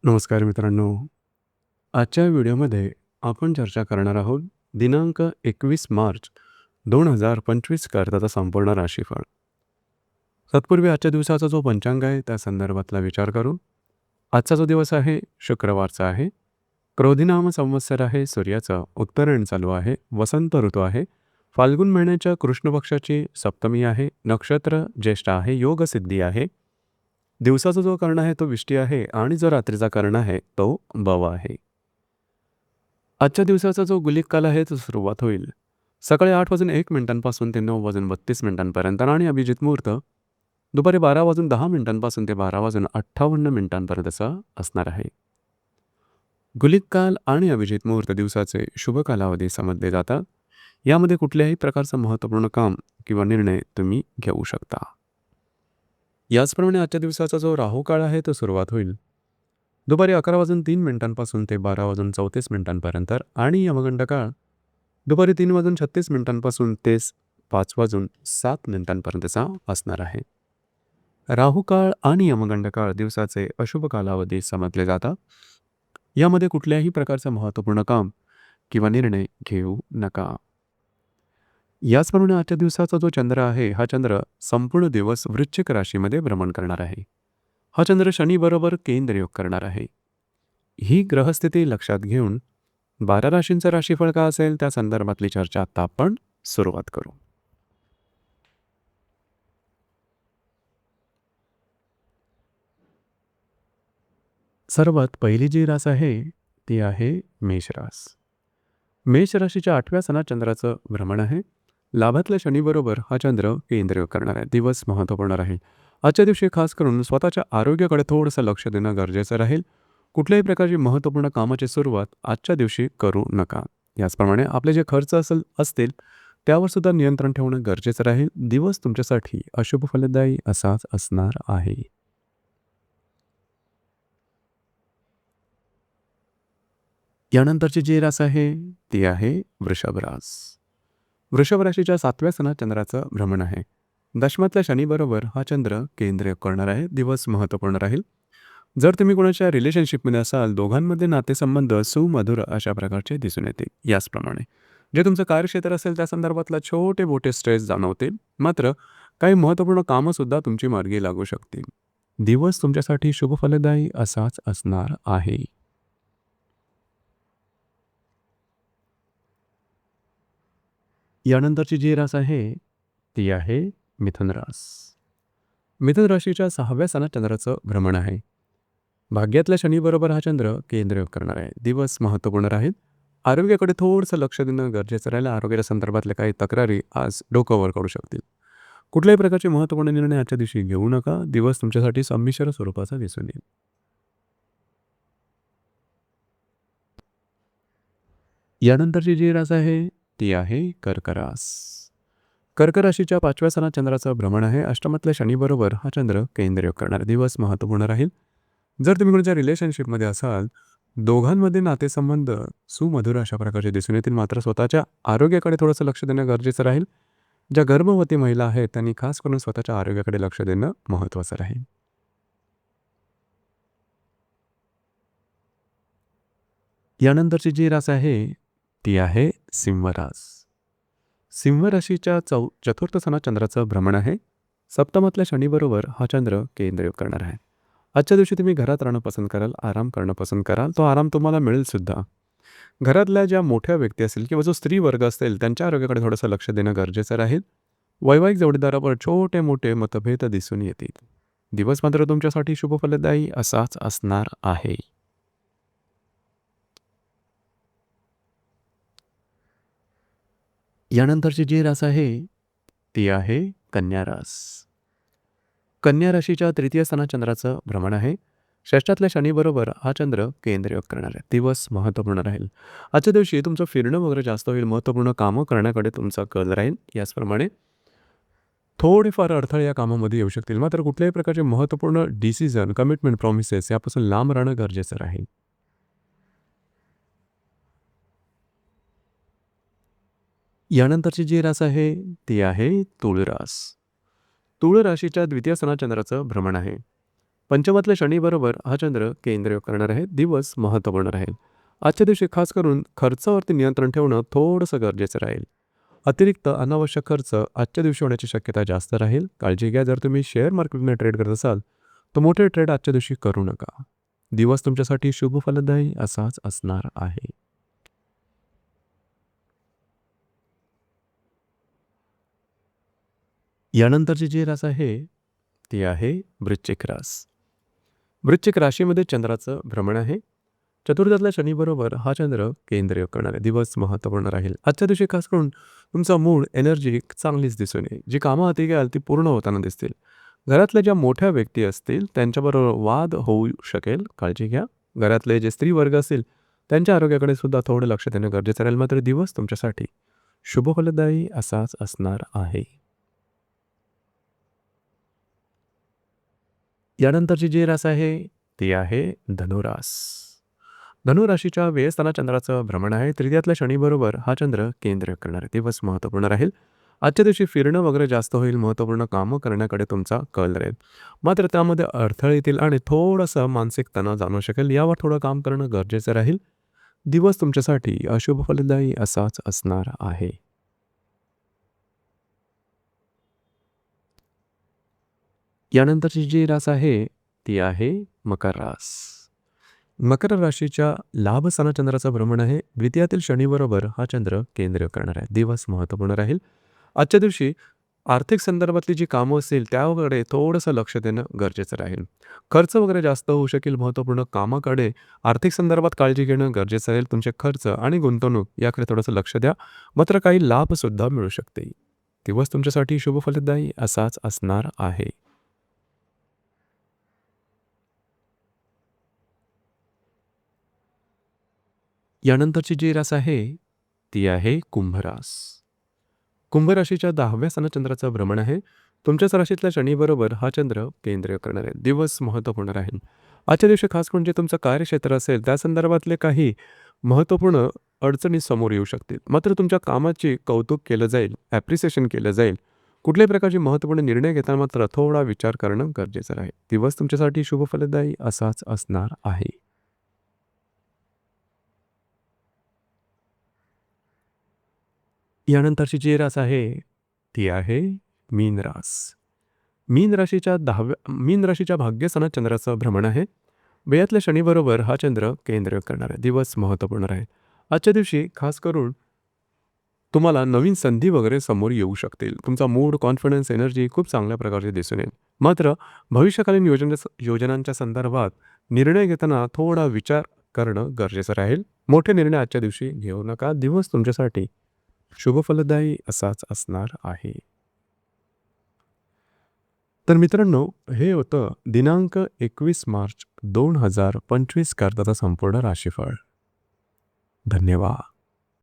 नमस्कार मित्रांनो. आजच्या व्हिडिओमध्ये आपण चर्चा करणार आहोत दिनांक 21 मार्च 2025 करताचा संपूर्ण राशीफळ. तत्पूर्वी आजच्या दिवसाचा जो पंचांग आहे त्या संदर्भातला विचार करू. आजचा जो दिवस आहे शुक्रवारचा आहे. क्रोधिनाम संवत्सर आहे, सूर्याचं उत्तरायण चालू आहे, वसंत ऋतू आहे, फाल्गुन महिन्याच्या कृष्ण पक्षाची सप्तमी आहे, नक्षत्र ज्येष्ठ आहे, योग सिद्धी आहे. दिवसाचा जो कर्ण आहे तो विष्टी आहे आणि जो रात्रीचा कर्ण आहे तो बव आहे. आजच्या दिवसाचा जो गुलिक काल आहे तो सुरुवात होईल सकाळी 8:01 ते 9:32 आणि अभिजित मुहूर्त दुपारी 12:10 ते 12:58 असणार आहे. गुलिक काल आणि अभिजित मुहूर्त दिवसाचे शुभ कालावधी समजले जातात. यामध्ये कुठल्याही प्रकारचं महत्त्वपूर्ण काम किंवा निर्णय तुम्ही घेऊ शकता. याचप्रमाणे आजच्या दिवसाचा जो राहू काळ आहे तो सुरुवात होईल दुपारी 11:03 ते 12:34 आणि यमगंड काळ दुपारी 3:36 ते 5:07 असणार आहे. राहू काळ आणि यमगंड काळ दिवसाचे अशुभ कालावधी समजले जातात. यामध्ये कुठल्याही प्रकारचं महत्त्वपूर्ण काम किंवा निर्णय घेऊ नका. याचप्रमाणे आजच्या दिवसाचा जो चंद्र आहे हा चंद्र संपूर्ण दिवस वृश्चिक राशीमध्ये भ्रमण करणार आहे. हा चंद्र शनी बरोबर केंद्र योग करणार आहे. ही ग्रहस्थिती लक्षात घेऊन 12 राशींचं राशीफळ का असेल त्या संदर्भातली चर्चा आता आपण सुरुवात करू. सर्वात पहिली जी रास आहे ती आहे मेष रास. मेष राशीच्या 8व्या सणात चंद्राचं भ्रमण आहे. लाभातल्या शनीबरोबर हा चंद्र केंद्र करणार आहे. दिवस महत्त्वपूर्ण राहील. आजच्या दिवशी खास करून स्वतःच्या आरोग्याकडे थोडंसं लक्ष देणं गरजेचं राहील. कुठल्याही प्रकारची महत्त्वपूर्ण कामाची सुरुवात आजच्या दिवशी करू नका. याचप्रमाणे आपले जे खर्च असतील त्यावर सुद्धा नियंत्रण ठेवणं गरजेचं राहील. दिवस तुमच्यासाठी अशुभ फलदायी असाच असणार आहे. यानंतरची जी रास आहे ती आहे वृषभ रास. वृषभ राशीच्या 7व्या सणात चंद्राचं भ्रमण आहे. दशमातल्या शनीबरोबर हा चंद्र केंद्र करणार आहे. दिवस महत्त्वपूर्ण राहील. जर तुम्ही कोणाच्या रिलेशनशिपमध्ये असाल दोघांमध्ये नातेसंबंध सुमधुर अशा प्रकारचे दिसून येतील. याचप्रमाणे जे तुमचं कार्यक्षेत्र असेल त्या संदर्भातला छोटे मोठे स्ट्रेस जाणवतील. मात्र काही महत्त्वपूर्ण कामंसुद्धा तुमची मार्गी लागू शकतील. दिवस तुमच्यासाठी शुभ फलदायी असाच असणार आहे. यानंतरची जी रास आहे ती आहे मिथुन रास. मिथुन राशीच्या 6व्या सणात चंद्राचं भ्रमण आहे. भाग्यातल्या शनीबरोबर हा चंद्र केंद्र करणार आहे. दिवस महत्त्वपूर्ण राहील. आरोग्याकडे थोडंसं लक्ष देणं गरजेचं राहील. आरोग्याच्या संदर्भातल्या काही तक्रारी आज डोकं वर काढू शकतील. कुठल्याही प्रकारचे महत्त्वपूर्ण निर्णय आजच्या दिवशी घेऊ नका. दिवस तुमच्यासाठी संमिश्र स्वरूपाचा दिसून येईल. यानंतरची जी रास आहे ती आहे कर्क रास. कर्क राशीच्या 5व्या सणात चंद्राचं भ्रमण आहे. अष्टमातल्या शनीबरोबर हा चंद्र केंद्र करणार. दिवस महत्त्वपूर्ण राहील. जर तुम्ही कोणाच्या रिलेशनशिपमध्ये असाल दोघांमध्ये नातेसंबंध सुमधुर अशा प्रकारचे दिसून येतील. मात्र स्वतःच्या आरोग्याकडे थोडंसं लक्ष देणं गरजेचं राहील. ज्या गर्भवती महिला आहेत त्यांनी खास करून स्वतःच्या आरोग्याकडे लक्ष देणं महत्त्वाचं राहील. यानंतरची जी रास आहे ती आहे सिंह रास. सिंह राशीच्या चतुर्थ सणात चंद्राचं भ्रमण आहे. सप्तमातल्या शनीबरोबर हा चंद्र केंद्र करणार आहे. आजच्या दिवशी तुम्ही घरात राहणं पसंत कराल, आराम करणं पसंत कराल. तो आराम तुम्हाला मिळेल सुद्धा. घरातल्या ज्या मोठ्या व्यक्ती असतील किंवा जो स्त्री वर्ग असेल त्यांच्या आरोग्याकडे थोडंसं लक्ष देणं गरजेचं राहील. वैवाहिक जोडीदारावर छोटे मोठे मतभेद दिसून येतील. दिवस मात्र तुमच्यासाठी शुभ फलदायी असाच असणार आहे. यानंतरची जी रास आहे ती आहे कन्या रास. कन्या राशीच्या तृतीय स्थानात चंद्राचं भ्रमण आहे. षष्ठातल्या शनीबरोबर हा चंद्र केंद्र करणार आहे. दिवस महत्त्वपूर्ण राहील. आजच्या दिवशी तुमचं फिरणं वगैरे जास्त होईल. महत्त्वपूर्ण कामं करण्याकडे तुमचा कल राहील. याचप्रमाणे थोडेफार अडथळे या कामामध्ये येऊ शकतील. मात्र कुठल्याही प्रकारचे महत्त्वपूर्ण डिसिजन, कमिटमेंट, प्रॉमिसेस यापासून लांब राहणं गरजेचं राहील. यानंतरची जी रास आहे ती आहे तुळ रास. तुळ राशीच्या द्वितीय स्थानात चंद्राचं भ्रमण आहे. पंचमातल्या शनीबरोबर हा चंद्र केंद्रयोग करणार आहे. दिवस महत्त्वपूर्ण राहील. आजच्या दिवशी खास करून खर्चावरती नियंत्रण ठेवणं थोडंसं गरजेचं राहील. अतिरिक्त अनावश्यक खर्च आजच्या दिवशी होण्याची शक्यता जास्त राहील. काळजी घ्या. जर तुम्ही शेअर मार्केटमध्ये ट्रेड करत असाल, तर मोठे ट्रेड आजच्या दिवशी करू नका. दिवस तुमच्यासाठी शुभ फलदायी असाच असणार आहे. यानंतरची जी रास आहे, ती आहे वृश्चिक रास. वृश्चिक राशीमध्ये चंद्राचं भ्रमण आहे. चतुर्थातल्या शनीबरोबर हा चंद्र केंद्रयोग करणार आहे. दिवस महत्त्वपूर्ण राहील. आजच्या दिवशी खास करून तुमचा मूड, एनर्जी चांगलीच दिसून येईल. जी कामं हाती घ्याल ती पूर्ण होताना दिसतील. घरातल्या ज्या मोठ्या व्यक्ती असतील त्यांच्याबरोबर वाद होऊ शकेल. काळजी घ्या. घरातले जे स्त्रीवर्ग असतील त्यांच्या आरोग्याकडे सुद्धा थोडं लक्ष देणं गरजेचं राहील. मात्र दिवस तुमच्यासाठी शुभ फलदायी असाच असणार आहे. यानंतरची जी रास आहे, ती आहे धनुरास. धनुराशीच्या व्ययस्थानात चंद्राचं भ्रमण आहे. तृतीयातल्या शनीबरोबर हा चंद्र केंद्र करणार आहे. दिवस महत्त्वपूर्ण राहील. आजच्या दिवशी फिरणं वगैरे जास्त होईल. महत्त्वपूर्ण कामं करण्याकडे तुमचा कल राहील. मात्र त्यामध्ये अडथळे येतील आणि थोडंसं मानसिक तणाव जाणवू शकेल. यावर थोडं काम करणं गरजेचं राहील. दिवस तुमच्यासाठी अशुभ फलदायी असाच असणार आहे. यानंतरची जी रास आहे, ती आहे मकर रास. मकर राशीच्या लाभस्थानात चंद्राचं भ्रमण आहे. द्वितीयातील शनीबरोबर हा चंद्र केंद्र करणार आहे. दिवस महत्त्वपूर्ण राहील. आजच्या दिवशी आर्थिक संदर्भातली जी कामं असतील त्याकडे थोडंसं लक्ष देणं गरजेचं राहील. खर्च वगैरे जास्त होऊ शकेल. महत्त्वपूर्ण कामाकडे आर्थिक संदर्भात काळजी घेणं गरजेचं राहील. तुमचे खर्च आणि गुंतवणूक याकडे थोडंसं लक्ष द्या. मात्र काही लाभसुद्धा मिळू शकते. दिवस तुमच्यासाठी शुभ फलदायी असाच असणार आहे. यानंतरची जी रास आहे, ती आहे कुंभरास. कुंभ राशीच्या 10व्या स्थानात चंद्राचं भ्रमण आहे. तुमच्याच राशीतल्या शनीबरोबर हा चंद्र केंद्र करणार आहे. दिवस महत्त्वपूर्ण राहील. आजच्या दिवशी खास करून जे तुमचं कार्यक्षेत्र असेल त्या संदर्भातले काही महत्त्वपूर्ण अडचणी समोर येऊ शकतील. मात्र तुमच्या कामाची कौतुक केलं जाईल, ॲप्रिसिएशन केलं जाईल. कुठल्याही प्रकारचे महत्त्वपूर्ण निर्णय घेताना मात्र थोडा विचार करणं गरजेचं आहे. दिवस तुमच्यासाठी शुभ फलदायी असाच असणार आहे. यानंतरची जी रास आहे, ती आहे मीन रास. मीन राशीच्या भाग्यस्थानात चंद्राचं भ्रमण आहे. व्ययातल्या शनीबरोबर हा चंद्र केंद्र करणार आहे. दिवस महत्त्वपूर्ण राहील. आजच्या दिवशी खास करून तुम्हाला नवीन संधी वगैरे समोर येऊ शकतील. तुमचा मूड, कॉन्फिडन्स, एनर्जी खूप चांगल्या प्रकारची दिसून येईल. मात्र भविष्यकालीन योजनांच्या संदर्भात निर्णय घेताना थोडा विचार करणं गरजेचं राहील. मोठे निर्णय आजच्या दिवशी घेऊ नका. दिवस तुमच्यासाठी शुभ फलदायी असाच असणार आहे. तर मित्रांनो, हे होतं दिनांक 21 मार्च 2025 करताचा संपूर्ण राशीफळ. धन्यवाद.